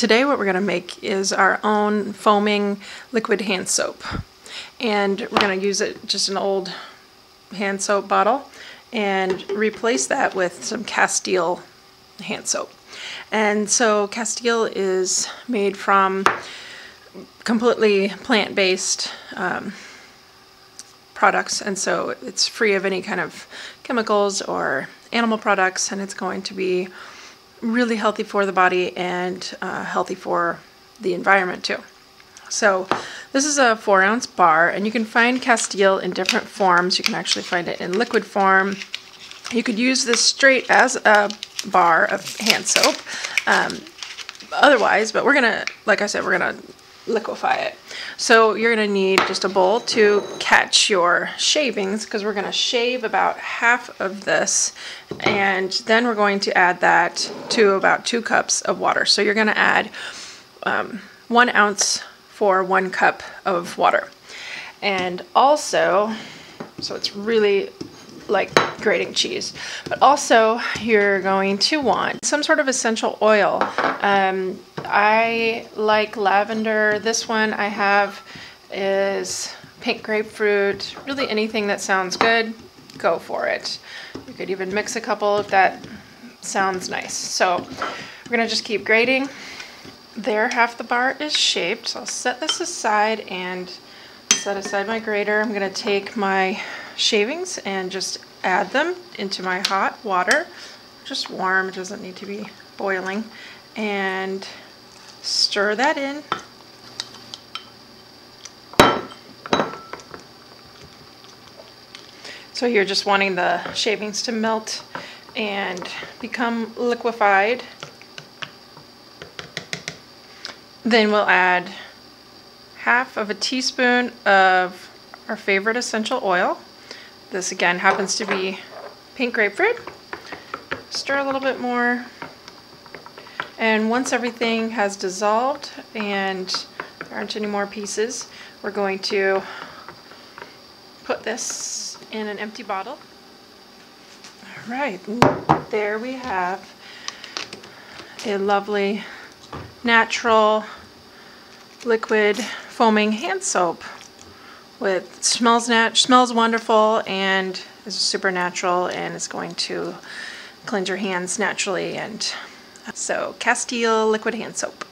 Today what we're going to make is our own foaming liquid hand soap. And we're going to use just an old hand soap bottle and replace that with some Castile hand soap. And so Castile is made from completely plant-based products, and so it's free of any kind of chemicals or animal products, and it's going to be really healthy for the body and healthy for the environment too. So this is a 4-ounce bar, and you can find Castile in different forms. You can actually find it in liquid form. You could use this straight as a bar of hand soap otherwise, but we're gonna, like I said, we're gonna liquefy it. So you're gonna need just a bowl to catch your shavings, because we're gonna shave about half of this, and then we're going to add that to about 2 cups of water. So you're gonna add 1 ounce for 1 cup of water. And also, so it's really like grating cheese, but also you're going to want some sort of essential oil. I like lavender. This one I have is pink grapefruit. Really anything that sounds good, go for it. You could even mix a couple if that sounds nice. So we're gonna just keep grating. There, half the bar is shaped. So I'll set this aside and set aside my grater. I'm gonna take my shavings and just add them into my hot water, just warm, it doesn't need to be boiling, and stir that in. So you're just wanting the shavings to melt and become liquefied. Then we'll add half of a teaspoon of our favorite essential oil. This again happens to be pink grapefruit. Stir a little bit more. And once everything has dissolved and there aren't any more pieces, we're going to put this in an empty bottle. All right, there we have a lovely natural liquid foaming hand soap. Smells wonderful and is super natural, and it's going to cleanse your hands naturally. And so Castile liquid hand soap.